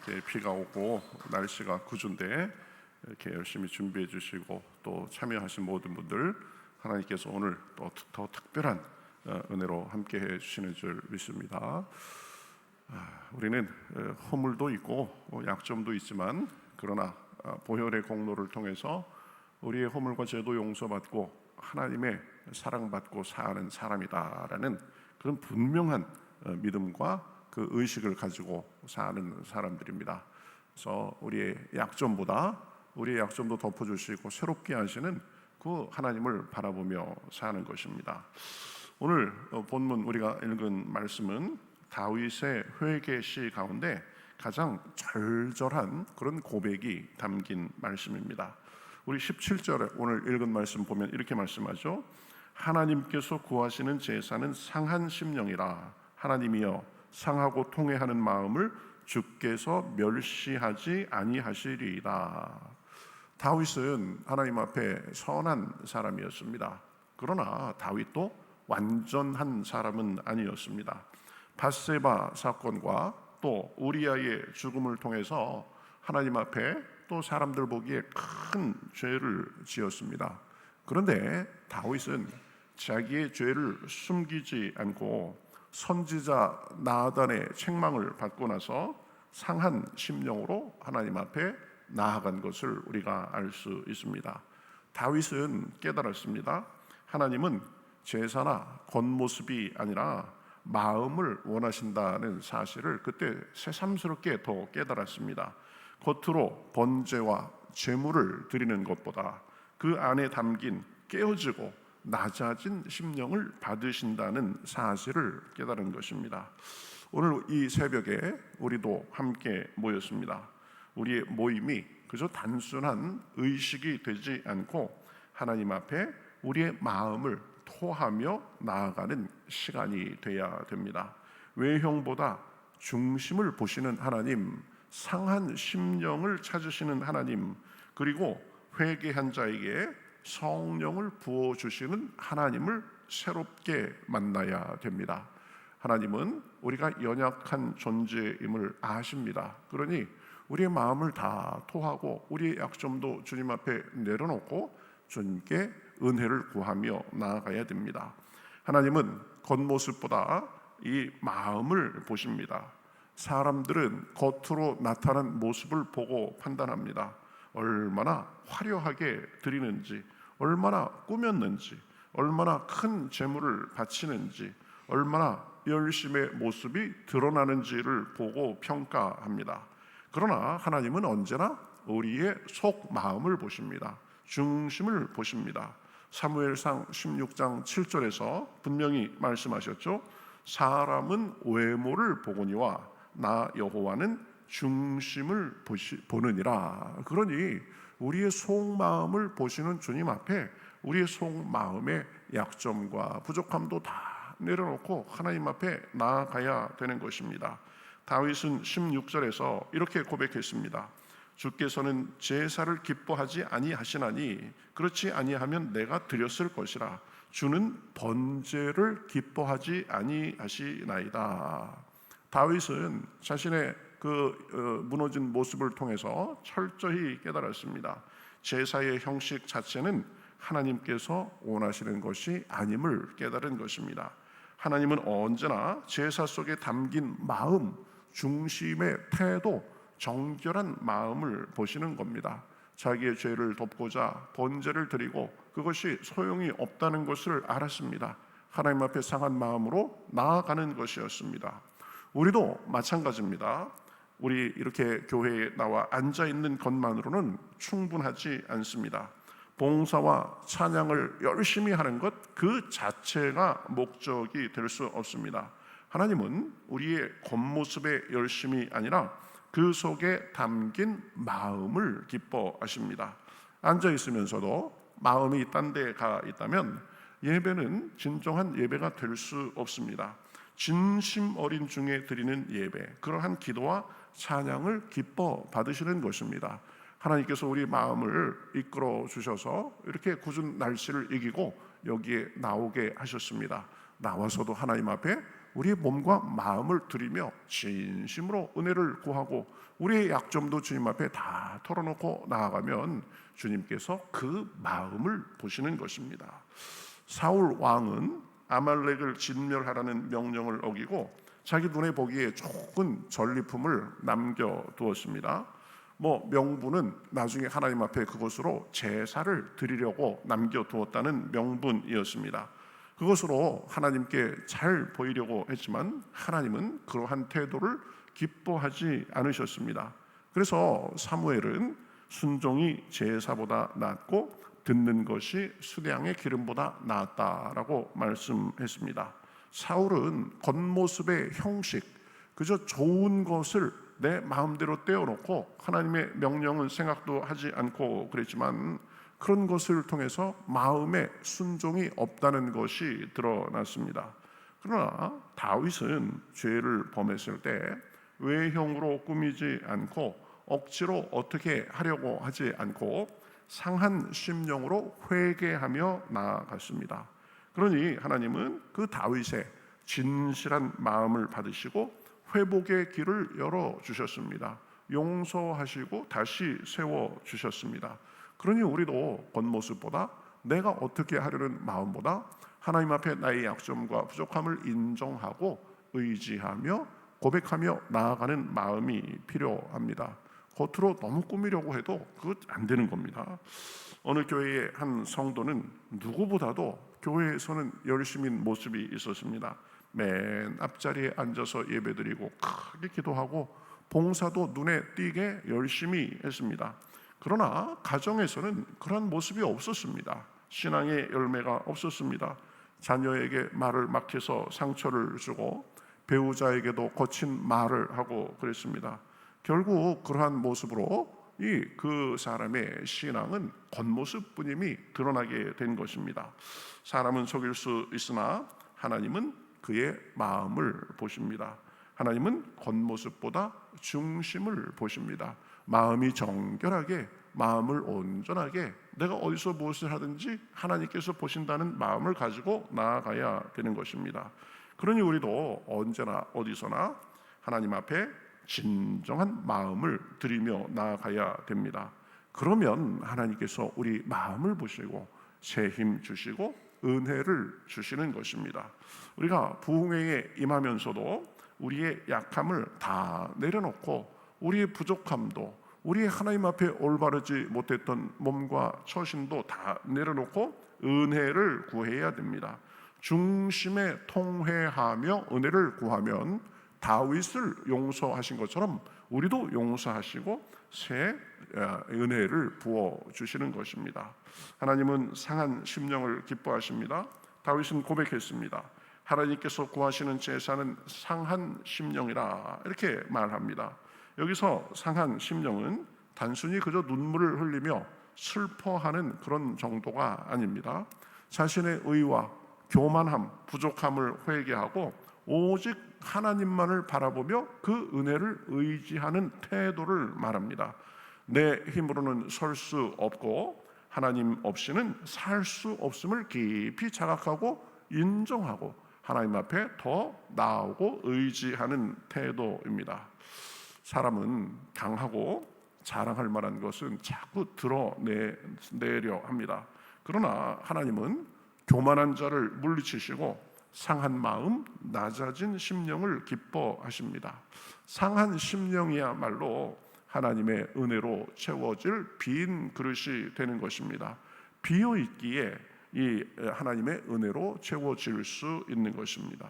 이렇게 비가 오고 날씨가 굿운데 이렇게 열심히 준비해 주시고 또 참여하신 모든 분들 하나님께서 오늘 또 더 특별한 은혜로 함께해 주시는 줄 믿습니다. 우리는 허물도 있고 약점도 있지만 그러나 보혈의 공로를 통해서 우리의 허물과 죄도 용서받고 하나님의 사랑받고 사는 사람이다라는 그런 분명한 믿음과 그 의식을 가지고 사는 사람들입니다. 그래서 우리의 약점도 덮어주시고 새롭게 하시는 그 하나님을 바라보며 사는 것입니다. 오늘 본문 우리가 읽은 말씀은 다윗의 회개시 가운데 가장 절절한 그런 고백이 담긴 말씀입니다. 우리 17절에 오늘 읽은 말씀 보면 이렇게 말씀하죠. 하나님께서 구하시는 제사는 상한 심령이라. 하나님이여 상하고 통회하는 마음을 주께서 멸시하지 아니하시리이다. 다윗은 하나님 앞에 선한 사람이었습니다. 그러나 다윗도 완전한 사람은 아니었습니다. 밧세바 사건과 또 우리아의 죽음을 통해서 하나님 앞에 또 사람들 보기에 큰 죄를 지었습니다. 그런데 다윗은 자기의 죄를 숨기지 않고 선지자 나단의 책망을 받고 나서 상한 심령으로 하나님 앞에 나아간 것을 우리가 알 수 있습니다. 다윗은 깨달았습니다. 하나님은 제사나 겉모습이 아니라 마음을 원하신다는 사실을 그때 새삼스럽게 더 깨달았습니다. 겉으로 번제와 제물을 드리는 것보다 그 안에 담긴 깨어지고 낮아진 심령을 받으신다는 사실을 깨달은 것입니다. 오늘 이 새벽에 우리도 함께 모였습니다. 우리의 모임이 그저 단순한 의식이 되지 않고 하나님 앞에 우리의 마음을 토하며 나아가는 시간이 되어야 됩니다. 외형보다 중심을 보시는 하나님, 상한 심령을 찾으시는 하나님, 그리고 회개한 자에게 성령을 부어주시는 하나님을 새롭게 만나야 됩니다. 하나님은 우리가 연약한 존재임을 아십니다. 그러니 우리의 마음을 다 토하고 우리의 약점도 주님 앞에 내려놓고 주님께 은혜를 구하며 나아가야 됩니다. 하나님은 겉모습보다 이 마음을 보십니다. 사람들은 겉으로 나타난 모습을 보고 판단합니다. 얼마나 화려하게 드리는지, 얼마나 꾸몄는지, 얼마나 큰 재물을 바치는지, 얼마나 열심의 모습이 드러나는지를 보고 평가합니다. 그러나 하나님은 언제나 우리의 속 마음을 보십니다. 중심을 보십니다. 사무엘상 16장 7절에서 분명히 말씀하셨죠. 사람은 외모를 보거니와 나 여호와는 중심을 보느니라. 그러니 우리의 속마음을 보시는 주님 앞에 우리의 속마음의 약점과 부족함도 다 내려놓고 하나님 앞에 나아가야 되는 것입니다. 다윗은 16절에서 이렇게 고백했습니다. 주께서는 제사를 기뻐하지 아니하시나니 그렇지 아니하면 내가 드렸을 것이라. 주는 번제를 기뻐하지 아니하시나이다. 다윗은 자신의 무너진 모습을 통해서 철저히 깨달았습니다. 제사의 형식 자체는 하나님께서 원하시는 것이 아님을 깨달은 것입니다. 하나님은 언제나 제사 속에 담긴 마음, 중심의 태도, 정결한 마음을 보시는 겁니다. 자기의 죄를 덮고자 번제를 드리고 그것이 소용이 없다는 것을 알았습니다. 하나님 앞에 상한 마음으로 나아가는 것이었습니다. 우리도 마찬가지입니다. 우리 이렇게 교회에 나와 앉아있는 것만으로는 충분하지 않습니다. 봉사와 찬양을 열심히 하는 것 그 자체가 목적이 될 수 없습니다. 하나님은 우리의 겉모습의 열심이 아니라 그 속에 담긴 마음을 기뻐하십니다. 앉아있으면서도 마음이 딴 데 가 있다면 예배는 진정한 예배가 될 수 없습니다. 진심 어린 중에 드리는 예배, 그러한 기도와 찬양을 기뻐 받으시는 것입니다. 하나님께서 우리 마음을 이끌어 주셔서 이렇게 궂은 날씨를 이기고 여기에 나오게 하셨습니다. 나와서도 하나님 앞에 우리의 몸과 마음을 드리며 진심으로 은혜를 구하고 우리의 약점도 주님 앞에 다 털어놓고 나아가면 주님께서 그 마음을 보시는 것입니다. 사울 왕은 아말렉을 진멸하라는 명령을 어기고 자기 눈에 보기에 좋은 전리품을 남겨두었습니다. 명분은 나중에 하나님 앞에 그것으로 제사를 드리려고 남겨두었다는 명분이었습니다. 그것으로 하나님께 잘 보이려고 했지만 하나님은 그러한 태도를 기뻐하지 않으셨습니다. 그래서 사무엘은 순종이 제사보다 낫고 듣는 것이 수량의 기름보다 낫다라고 말씀했습니다. 사울은 겉모습의 형식, 그저 좋은 것을 내 마음대로 떼어놓고 하나님의 명령은 생각도 하지 않고 그랬지만 그런 것을 통해서 마음에 순종이 없다는 것이 드러났습니다. 그러나 다윗은 죄를 범했을 때 외형으로 꾸미지 않고 억지로 어떻게 하려고 하지 않고 상한 심령으로 회개하며 나아갔습니다. 그러니 하나님은 그 다윗의 진실한 마음을 받으시고 회복의 길을 열어주셨습니다. 용서하시고 다시 세워주셨습니다. 그러니 우리도 겉모습보다 내가 어떻게 하려는 마음보다 하나님 앞에 나의 약점과 부족함을 인정하고 의지하며 고백하며 나아가는 마음이 필요합니다. 겉으로 너무 꾸미려고 해도 그것 안 되는 겁니다. 어느 교회의 한 성도는 누구보다도 교회에서는 열심인 모습이 있었습니다. 맨 앞자리에 앉아서 예배드리고 크게 기도하고 봉사도 눈에 띄게 열심히 했습니다. 그러나 가정에서는 그런 모습이 없었습니다. 신앙의 열매가 없었습니다. 자녀에게 말을 막해서 상처를 주고 배우자에게도 거친 말을 하고 그랬습니다. 결국 그러한 모습으로 그 사람의 신앙은 겉모습뿐임이 드러나게 된 것입니다. 사람은 속일 수 있으나 하나님은 그의 마음을 보십니다. 하나님은 겉모습보다 중심을 보십니다. 마음이 정결하게, 마음을 온전하게 내가 어디서 무엇을 하든지 하나님께서 보신다는 마음을 가지고 나아가야 되는 것입니다. 그러니 우리도 언제나 어디서나 하나님 앞에 진정한 마음을 드리며 나아가야 됩니다. 그러면 하나님께서 우리 마음을 보시고 새 힘 주시고 은혜를 주시는 것입니다. 우리가 부흥회에 임하면서도 우리의 약함을 다 내려놓고 우리의 부족함도 우리의 하나님 앞에 올바르지 못했던 몸과 처신도 다 내려놓고 은혜를 구해야 됩니다. 중심에 통회하며 은혜를 구하면 다윗을 용서하신 것처럼 우리도 용서하시고 새 은혜를 부어주시는 것입니다. 하나님은 상한 심령을 기뻐하십니다. 다윗은 고백했습니다. 하나님께서 구하시는 제사는 상한 심령이라 이렇게 말합니다. 여기서 상한 심령은 단순히 그저 눈물을 흘리며 슬퍼하는 그런 정도가 아닙니다. 자신의 의와 교만함, 부족함을 회개하고 오직 하나님만을 바라보며 그 은혜를 의지하는 태도를 말합니다. 내 힘으로는 설 수 없고 하나님 없이는 살 수 없음을 깊이 자각하고 인정하고 하나님 앞에 더 나아오고 의지하는 태도입니다. 사람은 강하고 자랑할 만한 것은 자꾸 드러내려 합니다. 그러나 하나님은 교만한 자를 물리치시고 상한 마음, 낮아진 심령을 기뻐하십니다. 상한 심령이야말로 하나님의 은혜로 채워질 빈 그릇이 되는 것입니다. 비어 있기에 이 하나님의 은혜로 채워질 수 있는 것입니다.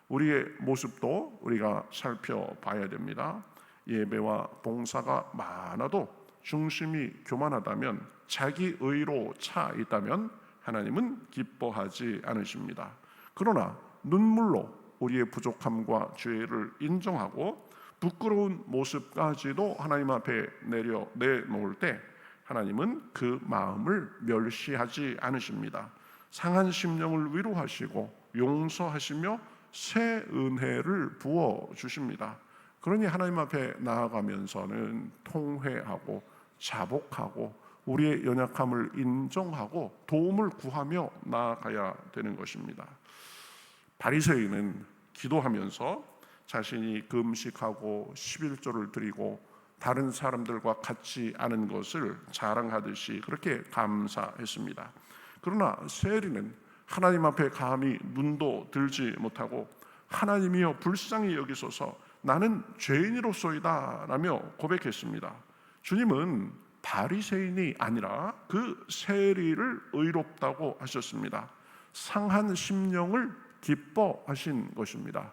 우리의 모습도 우리가 살펴봐야 됩니다. 예배와 봉사가 많아도 중심이 교만하다면, 자기 의로 차 있다면 하나님은 기뻐하지 않으십니다. 그러나 눈물로 우리의 부족함과 죄를 인정하고 부끄러운 모습까지도 하나님 앞에 내놓을 때 하나님은 그 마음을 멸시하지 않으십니다. 상한 심령을 위로하시고 용서하시며 새 은혜를 부어주십니다. 그러니 하나님 앞에 나아가면서는 통회하고 자복하고 우리의 연약함을 인정하고 도움을 구하며 나아가야 되는 것입니다. 바리새인은 기도하면서 자신이 금식하고 11조를 드리고 다른 사람들과 같지 않은 것을 자랑하듯이 그렇게 감사했습니다. 그러나 세리는 하나님 앞에 감히 눈도 들지 못하고 하나님이여 불쌍히 여기소서 나는 죄인이로소이다 라며 고백했습니다. 주님은 바리새인이 아니라 그 세리를 의롭다고 하셨습니다. 상한 심령을 기뻐하신 것입니다.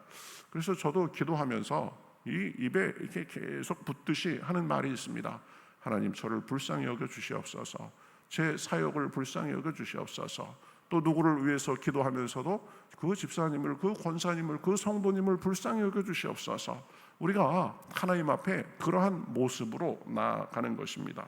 그래서 저도 기도하면서 이 입에 이렇게 계속 붙듯이 하는 말이 있습니다. 하나님 저를 불쌍히 여겨 주시옵소서. 제 사역을 불쌍히 여겨 주시옵소서. 또 누구를 위해서 기도하면서도 그 집사님을, 그 권사님을, 그 성도님을 불쌍히 여겨 주시옵소서. 우리가 하나님 앞에 그러한 모습으로 나아가는 것입니다.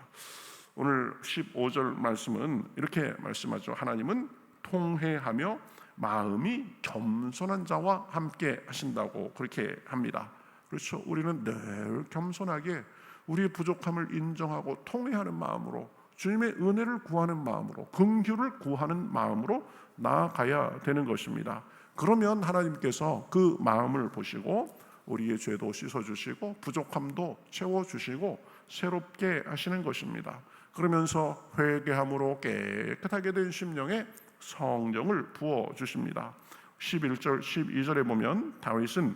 오늘 15절 말씀은 이렇게 말씀하죠. 하나님은 통회하며 마음이 겸손한 자와 함께 하신다고 그렇게 합니다. 그렇죠. 우리는 늘 겸손하게 우리의 부족함을 인정하고 통회하는 마음으로 주님의 은혜를 구하는 마음으로 긍휼을 구하는 마음으로 나아가야 되는 것입니다. 그러면 하나님께서 그 마음을 보시고 우리의 죄도 씻어주시고 부족함도 채워주시고 새롭게 하시는 것입니다. 그러면서 회개함으로 깨끗하게 된 심령에 성령을 부어주십니다. 11절 12절에 보면 다윗은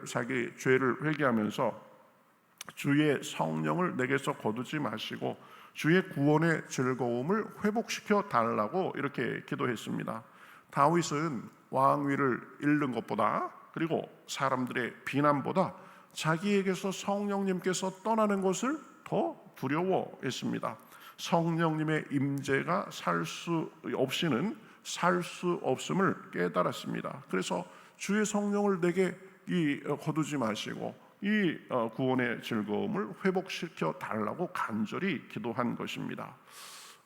자기 죄를 회개하면서 주의 성령을 내게서 거두지 마시고 주의 구원의 즐거움을 회복시켜 달라고 이렇게 기도했습니다. 다윗은 왕위를 잃는 것보다 그리고 사람들의 비난보다 자기에게서 성령님께서 떠나는 것을 더 두려워했습니다. 성령님의 임재가 없이는 살 수 없음을 깨달았습니다. 그래서 주의 성령을 내게 거두지 마시고 이 구원의 즐거움을 회복시켜 달라고 간절히 기도한 것입니다.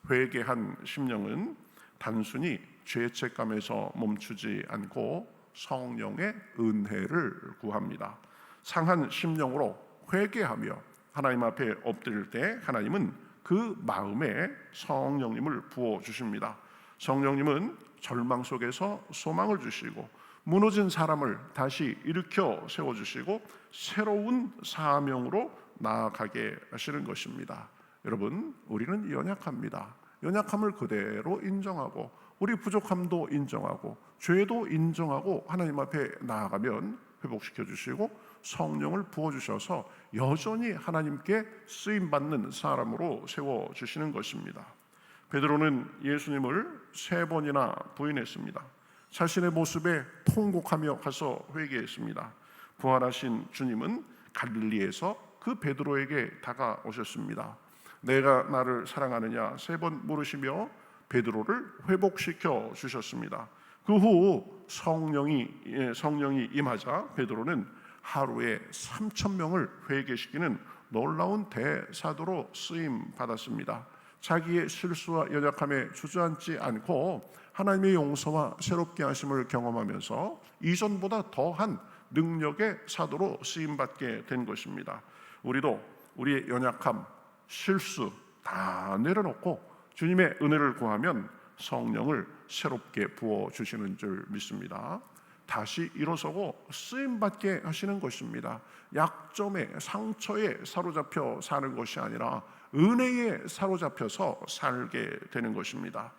회개한 심령은 단순히 죄책감에서 멈추지 않고 성령의 은혜를 구합니다. 상한 심령으로 회개하며 하나님 앞에 엎드릴 때 하나님은 그 마음에 성령님을 부어주십니다. 성령님은 절망 속에서 소망을 주시고 무너진 사람을 다시 일으켜 세워주시고 새로운 사명으로 나아가게 하시는 것입니다. 여러분, 우리는 연약합니다. 연약함을 그대로 인정하고 우리 부족함도 인정하고 죄도 인정하고 하나님 앞에 나아가면 회복시켜 주시고 성령을 부어주셔서 여전히 하나님께 쓰임받는 사람으로 세워주시는 것입니다. 베드로는 예수님을 3번이나 부인했습니다. 자신의 모습에 통곡하며 가서 회개했습니다. 부활하신 주님은 갈릴리에서 그 베드로에게 다가오셨습니다. 내가 나를 사랑하느냐 3번 물으시며 베드로를 회복시켜 주셨습니다. 그 후 성령이 임하자 베드로는 하루에 3,000명을 회개시키는 놀라운 대사도로 쓰임 받았습니다. 자기의 실수와 연약함에 주저앉지 않고 하나님의 용서와 새롭게 하심을 경험하면서 이전보다 더한 능력의 사도로 쓰임받게 된 것입니다. 우리도 우리의 연약함, 실수 다 내려놓고 주님의 은혜를 구하면 성령을 새롭게 부어주시는 줄 믿습니다. 다시 일어서고 쓰임받게 하시는 것입니다. 약점에 상처에 사로잡혀 사는 것이 아니라 은혜에 사로잡혀서 살게 되는 것입니다.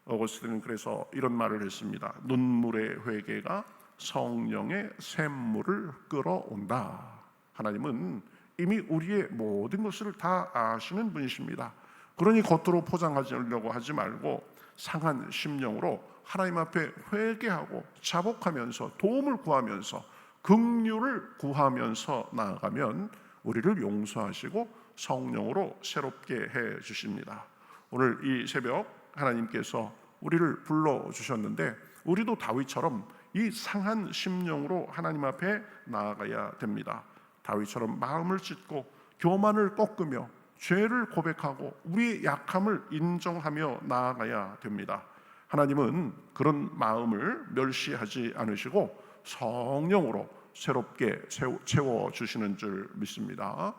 어거스틴은 그래서 이런 말을 했습니다. 눈물의 회개가 성령의 샘물을 끌어온다. 하나님은 이미 우리의 모든 것을 다 아시는 분이십니다. 그러니 겉으로 포장하려고 하지 말고 상한 심령으로 하나님 앞에 회개하고 자복하면서 도움을 구하면서 긍휼을 구하면서 나아가면 우리를 용서하시고 성령으로 새롭게 해 주십니다. 오늘 이 새벽 하나님께서 우리를 불러주셨는데 우리도 다윗처럼 이 상한 심령으로 하나님 앞에 나아가야 됩니다. 다윗처럼 마음을 찢고 교만을 꺾으며 죄를 고백하고 우리의 약함을 인정하며 나아가야 됩니다. 하나님은 그런 마음을 멸시하지 않으시고 성령으로 새롭게 채워주시는 줄 믿습니다.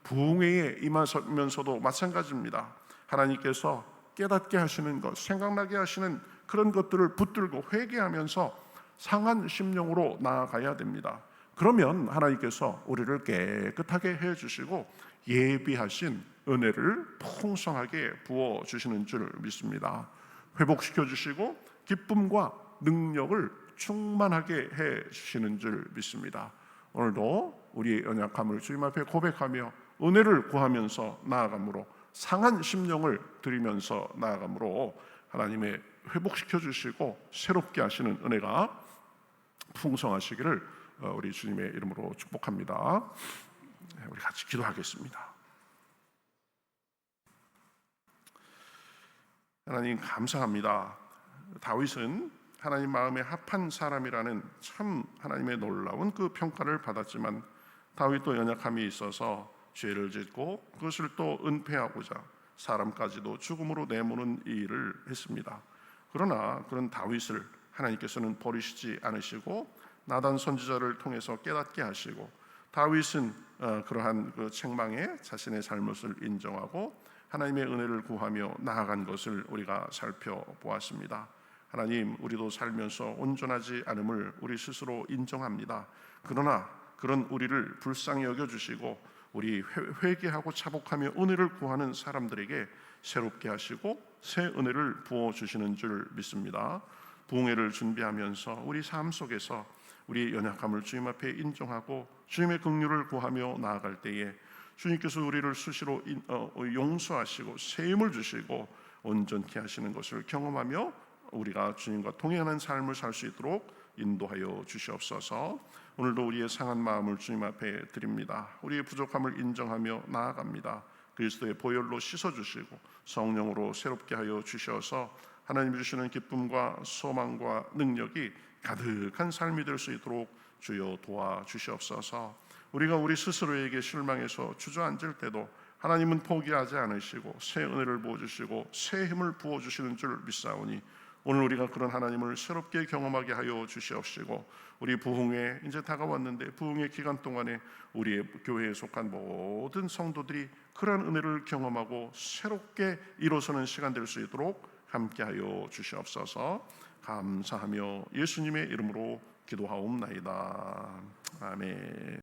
부흥회에 임하면서도 마찬가지입니다. 하나님께서 깨닫게 하시는 것, 생각나게 하시는 그런 것들을 붙들고 회개하면서 상한 심령으로 나아가야 됩니다. 그러면 하나님께서 우리를 깨끗하게 해주시고 예비하신 은혜를 풍성하게 부어주시는 줄 믿습니다. 회복시켜 주시고 기쁨과 능력을 충만하게 해주시는 줄 믿습니다. 오늘도 우리의 연약함을 주님 앞에 고백하며 은혜를 구하면서 나아가므로, 상한 심령을 드리면서 나아가므로 하나님의 회복시켜 주시고 새롭게 하시는 은혜가 풍성하시기를 우리 주님의 이름으로 축복합니다. 우리 같이 기도하겠습니다. 하나님 감사합니다. 다윗은 하나님 마음에 합한 사람이라는 참 하나님의 놀라운 그 평가를 받았지만, 다윗도 연약함이 있어서 죄를 짓고 그것을 또 은폐하고자 사람까지도 죽음으로 내모는 일을 했습니다. 그러나 그런 다윗을 하나님께서는 버리시지 않으시고 나단 선지자를 통해서 깨닫게 하시고, 다윗은 그러한 그 책망에 자신의 잘못을 인정하고 하나님의 은혜를 구하며 나아간 것을 우리가 살펴보았습니다. 하나님, 우리도 살면서 온전하지 않음을 우리 스스로 인정합니다. 그러나 그런 우리를 불쌍히 여겨주시고 우리 회개하고 차복하며 은혜를 구하는 사람들에게 새롭게 하시고 새 은혜를 부어주시는 줄 믿습니다. 부흥회를 준비하면서 우리 삶 속에서 우리의 연약함을 주님 앞에 인정하고 주님의 긍휼을 구하며 나아갈 때에 주님께서 우리를 수시로 용서하시고 새 힘을 주시고 온전케 하시는 것을 경험하며 우리가 주님과 동행하는 삶을 살 수 있도록 인도하여 주시옵소서. 오늘도 우리의 상한 마음을 주님 앞에 드립니다. 우리의 부족함을 인정하며 나아갑니다. 그리스도의 보혈로 씻어주시고 성령으로 새롭게 하여 주셔서 하나님 주시는 기쁨과 소망과 능력이 가득한 삶이 될 수 있도록 주여 도와주시옵소서. 우리가 우리 스스로에게 실망해서 주저앉을 때도 하나님은 포기하지 않으시고 새 은혜를 부어주시고 새 힘을 부어주시는 줄 믿사오니, 오늘 우리가 그런 하나님을 새롭게 경험하게 하여 주시옵시고, 우리 부흥회 이제 다가왔는데 부흥회 기간 동안에 우리의 교회에 속한 모든 성도들이 그러한 은혜를 경험하고 새롭게 일어서는 시간 될 수 있도록 함께하여 주시옵소서. 감사하며 예수님의 이름으로 기도하옵나이다. 아멘.